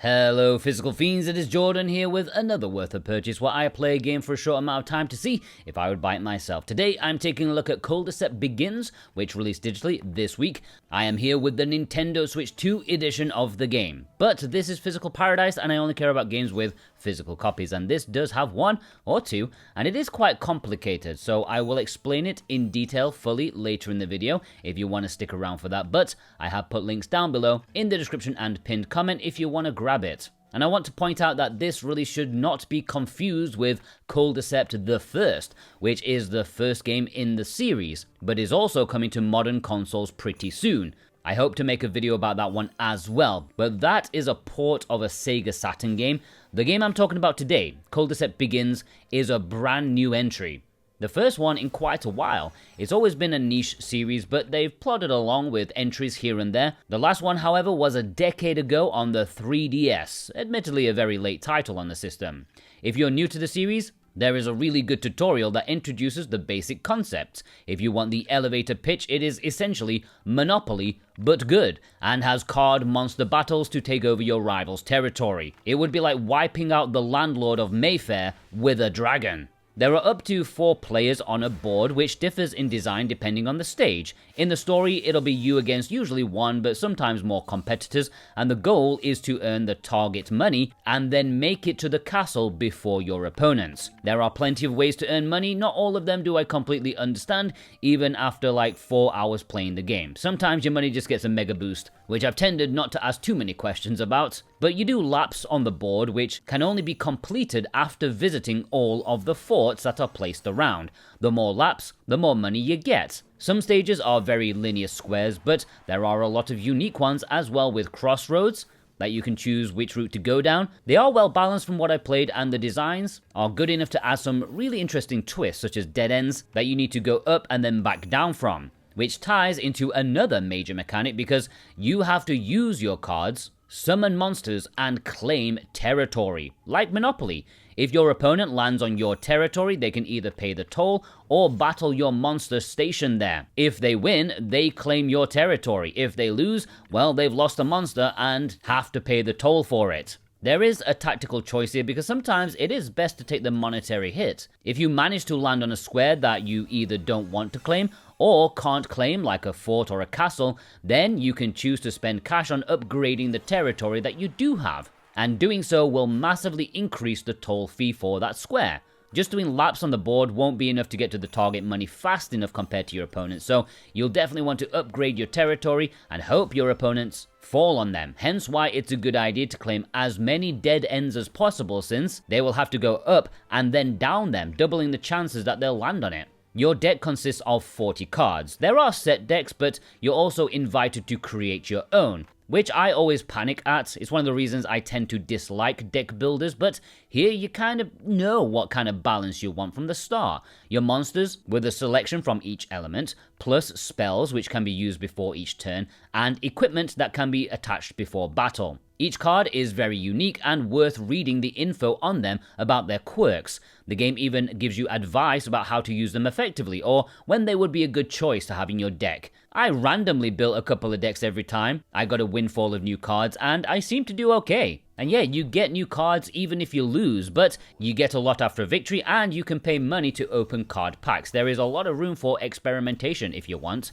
Hello physical fiends, it is Jordan here with another worth of purchase where I play a game for a short amount of time to see if I would buy it myself. Today I'm taking a look at Culdcept Begins, which released digitally this week. I am here with the Nintendo Switch 2 edition of the game. But this is Physical Paradise and I only care about games with physical copies, and this does have one or two, and it is quite complicated, so I will explain it in detail fully later in the video if you want to stick around for that, but I have put links down below in the description and pinned comment if you want to grab it. And I want to point out that this really should not be confused with Culdcept the First, which is the first game in the series, but is also coming to modern consoles pretty soon. I hope to make a video about that one as well, but that is a port of a Sega Saturn game. The game I'm talking about today, Culdcept Begins, is a brand new entry. The first one in quite a while. It's always been a niche series, but they've plodded along with entries here and there. The last one, however, was a decade ago on the 3DS, admittedly a very late title on the system. If you're new to the series, there is a really good tutorial that introduces the basic concepts. If you want the elevator pitch, it is essentially Monopoly, but good, and has card monster battles to take over your rival's territory. It would be like wiping out the landlord of Mayfair with a dragon. There are up to 4 players on a board, which differs in design depending on the stage. In the story, it'll be you against usually one, but sometimes more competitors, and the goal is to earn the target money and then make it to the castle before your opponents. There are plenty of ways to earn money, not all of them do I completely understand, even after like 4 hours playing the game. Sometimes your money just gets a mega boost, which I've tended not to ask too many questions about. But you do laps on the board, which can only be completed after visiting all of the forts that are placed around. The more laps, the more money you get. Some stages are very linear squares, but there are a lot of unique ones as well, with crossroads that you can choose which route to go down. They are well balanced from what I played, and the designs are good enough to add some really interesting twists, such as dead ends that you need to go up and then back down from, which ties into another major mechanic because you have to use your cards, summon monsters, and claim territory, like Monopoly. If your opponent lands on your territory, they can either pay the toll or battle your monster stationed there. If they win, they claim your territory. If they lose, well, they've lost a monster and have to pay the toll for it. There is a tactical choice here because sometimes it is best to take the monetary hit. If you manage to land on a square that you either don't want to claim or can't claim, like a fort or a castle, then you can choose to spend cash on upgrading the territory that you do have, and doing so will massively increase the toll fee for that square. Just doing laps on the board won't be enough to get to the target money fast enough compared to your opponents, so you'll definitely want to upgrade your territory and hope your opponents fall on them. Hence why it's a good idea to claim as many dead ends as possible, since they will have to go up and then down them, doubling the chances that they'll land on it. Your deck consists of 40 cards. There are set decks, but you're also invited to create your own, which I always panic at. It's one of the reasons I tend to dislike deck builders, but here you kind of know what kind of balance you want from the start. Your monsters with a selection from each element, plus spells which can be used before each turn, and equipment that can be attached before battle. Each card is very unique and worth reading the info on them about their quirks. The game even gives you advice about how to use them effectively, or when they would be a good choice to have in your deck. I randomly built a couple of decks every time. I got a windfall of new cards, and I seem to do okay. And yeah, you get new cards even if you lose, but you get a lot after a victory, and you can pay money to open card packs. There is a lot of room for experimentation if you want.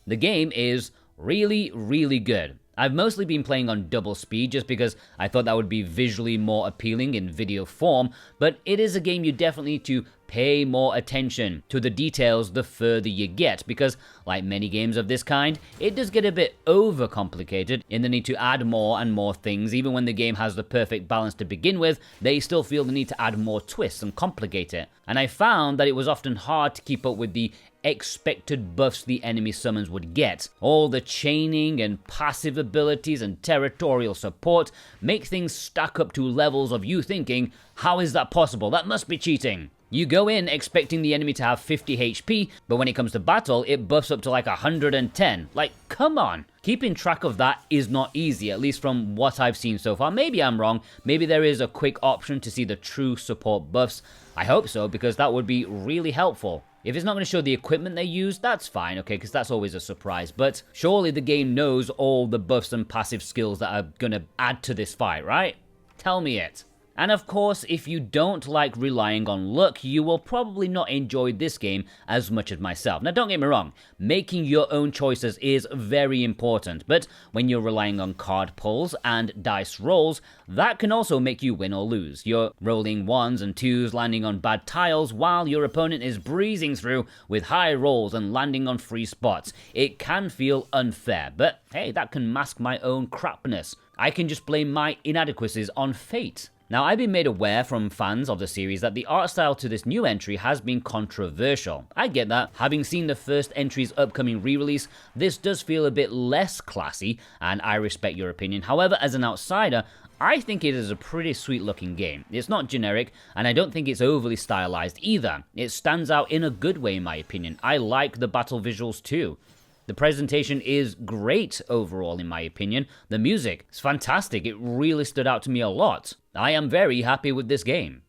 The game is really, really good. I've mostly been playing on double speed just because I thought that would be visually more appealing in video form, but it is a game you definitely need to pay more attention to the details the further you get, because like many games of this kind, it does get a bit overcomplicated in the need to add more and more things. Even when the game has the perfect balance to begin with, they still feel the need to add more twists and complicate it. And I found that it was often hard to keep up with the expected buffs the enemy summons would get. All the chaining and passive abilities and territorial support make things stack up to levels of you thinking, how is that possible? That must be cheating. You go in expecting the enemy to have 50 HP, but when it comes to battle, it buffs up to like 110. Like, come on. Keeping track of that is not easy, at least from what I've seen so far. Maybe I'm wrong. Maybe there is a quick option to see the true support buffs. I hope so, because that would be really helpful. If it's not going to show the equipment they use, that's fine, okay, because that's always a surprise. But surely the game knows all the buffs and passive skills that are going to add to this fight, right? Tell me it. And of course, if you don't like relying on luck, you will probably not enjoy this game as much as myself. Now don't get me wrong, making your own choices is very important, but when you're relying on card pulls and dice rolls, that can also make you win or lose. You're rolling 1s and 2s, landing on bad tiles, while your opponent is breezing through with high rolls and landing on free spots. It can feel unfair, but hey, that can mask my own crapness. I can just blame my inadequacies on fate. Now, I've been made aware from fans of the series that the art style to this new entry has been controversial. I get that. Having seen the first entry's upcoming re-release, this does feel a bit less classy, and I respect your opinion. However, as an outsider, I think it is a pretty sweet looking game. It's not generic, and I don't think it's overly stylized either. It stands out in a good way in my opinion. I like the battle visuals too. The presentation is great overall in my opinion. The music is fantastic, it really stood out to me a lot. I am very happy with this game.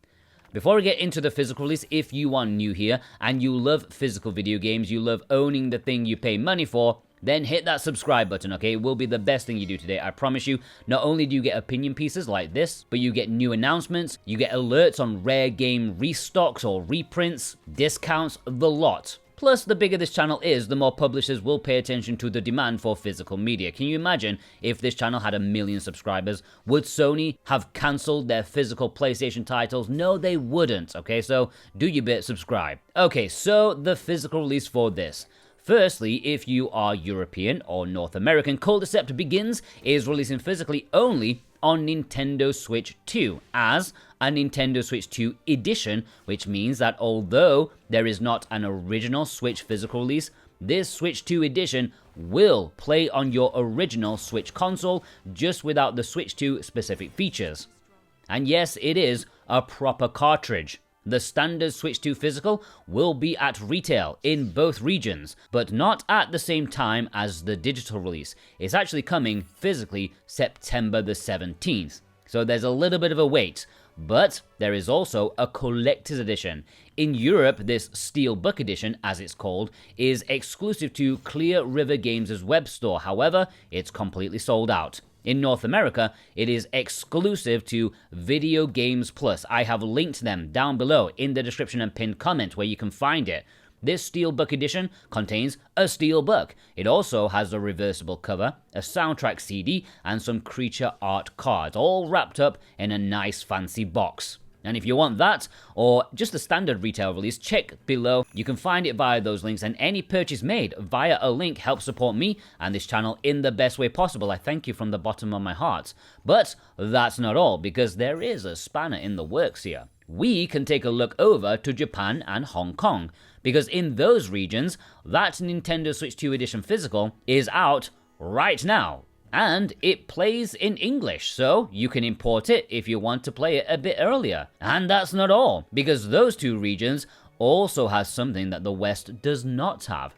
Before we get into the physical release, if you are new here and you love physical video games, you love owning the thing you pay money for, then hit that subscribe button, okay? It will be the best thing you do today, I promise you. Not only do you get opinion pieces like this, but you get new announcements, you get alerts on rare game restocks or reprints, discounts, the lot. Plus, the bigger this channel is, the more publishers will pay attention to the demand for physical media. Can you imagine if this channel had 1 million subscribers? Would Sony have cancelled their physical PlayStation titles? No, they wouldn't, okay? So, do your bit, subscribe. Okay, so the physical release for this. Firstly, if you are European or North American, Culdcept Begins is releasing physically only on Nintendo Switch 2 as a Nintendo Switch 2 edition, which means that although there is not an original Switch physical release, this Switch 2 edition will play on your original Switch console, just without the Switch 2 specific features. And yes, it is a proper cartridge. The standard Switch 2 physical will be at retail in both regions, but not at the same time as the digital release. It's actually coming physically September the 17th. So there's a little bit of a wait, but there is also a collector's edition. In Europe, this Steelbook edition, as it's called, is exclusive to Clear River Games' web store. However, it's completely sold out. In North America, it is exclusive to Video Games Plus. I have linked them down below in the description and pinned comment where you can find it. This Steelbook edition contains a Steelbook. It also has a reversible cover, a soundtrack CD, and some creature art cards, all wrapped up in a nice fancy box. And if you want that, or just the standard retail release, check below. You can find it via those links, and any purchase made via a link helps support me and this channel in the best way possible. I thank you from the bottom of my heart. But that's not all, because there is a spanner in the works here. We can take a look over to Japan and Hong Kong, because in those regions, that Nintendo Switch 2 edition physical is out right now. And it plays in English, so you can import it if you want to play it a bit earlier. And that's not all, because those two regions also has something that the West does not have.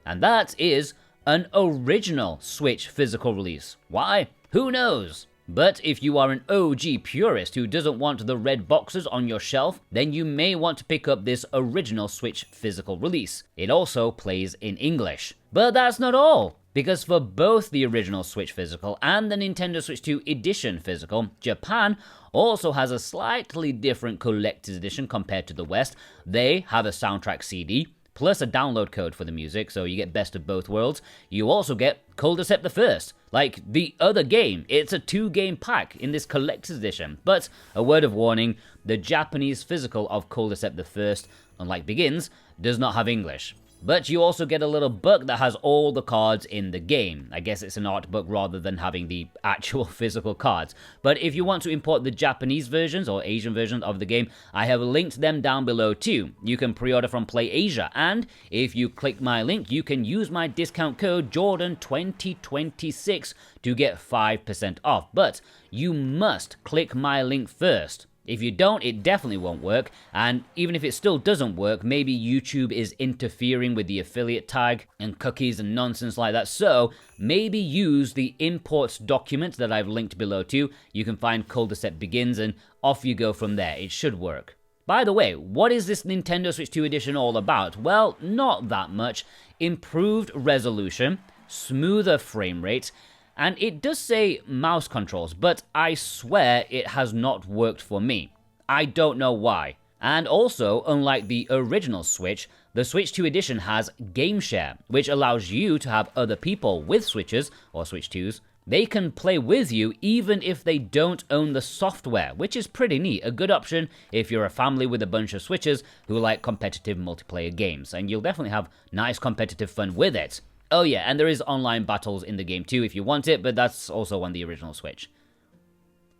And that is an original Switch physical release. Why? Who knows? But if you are an OG purist who doesn't want the red boxes on your shelf, then you may want to pick up this original Switch physical release. It also plays in English. But that's not all, because for both the original Switch physical and the Nintendo Switch 2 edition physical, Japan also has a slightly different collector's edition compared to the West. They have a soundtrack CD, plus a download code for the music, so you get best of both worlds. You also get Culdcept the First, like the other game. It's a 2-game pack in this collector's edition. But a word of warning, the Japanese physical of Culdcept the First, unlike Begins, does not have English. But you also get a little book that has all the cards in the game. I guess it's an art book rather than having the actual physical cards. But if you want to import the Japanese versions or Asian versions of the game, I have linked them down below too. You can pre-order from PlayAsia, and if you click my link, you can use my discount code Jordan2026 to get 5% off. But you must click my link first. If you don't, it definitely won't work, and even if it still doesn't work, maybe YouTube is interfering with the affiliate tag and cookies and nonsense like that, so maybe use the imports document that I've linked below too. You can find Culdcept Begins, and off you go from there. It should work. By the way, what is this Nintendo Switch 2 edition all about? Well, not that much. Improved resolution, smoother frame rate, and it does say mouse controls, but I swear it has not worked for me. I don't know why. And also, unlike the original Switch, the Switch 2 edition has Game Share, which allows you to have other people with Switches, or Switch 2s. They can play with you even if they don't own the software, which is pretty neat. A good option if you're a family with a bunch of Switches who like competitive multiplayer games, and you'll definitely have nice competitive fun with it. Oh yeah, and there is online battles in the game too if you want it, but that's also on the original Switch.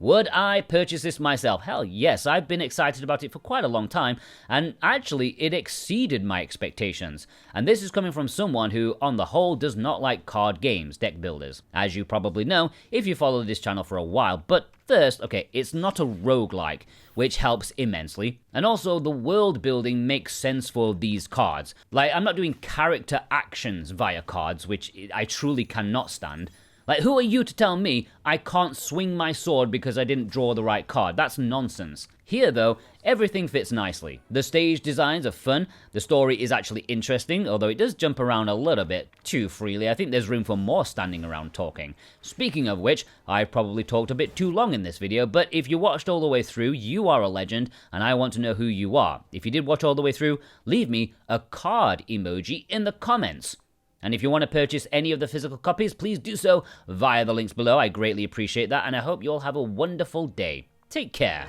Would I purchase this myself? Hell yes, I've been excited about it for quite a long time, and actually it exceeded my expectations. And this is coming from someone who, on the whole, does not like card games, deck builders, as you probably know if you follow this channel for a while. But first, okay, it's not a roguelike, which helps immensely, and also the world building makes sense for these cards. Like, I'm not doing character actions via cards, which I truly cannot stand. Like, who are you to tell me I can't swing my sword because I didn't draw the right card? That's nonsense. Here, though, everything fits nicely. The stage designs are fun, the story is actually interesting, although it does jump around a little bit too freely. I think there's room for more standing around talking. Speaking of which, I've probably talked a bit too long in this video, but if you watched all the way through, you are a legend, and I want to know who you are. If you did watch all the way through, leave me a card emoji in the comments. And if you want to purchase any of the physical copies, please do so via the links below. I greatly appreciate that, and I hope you all have a wonderful day. Take care.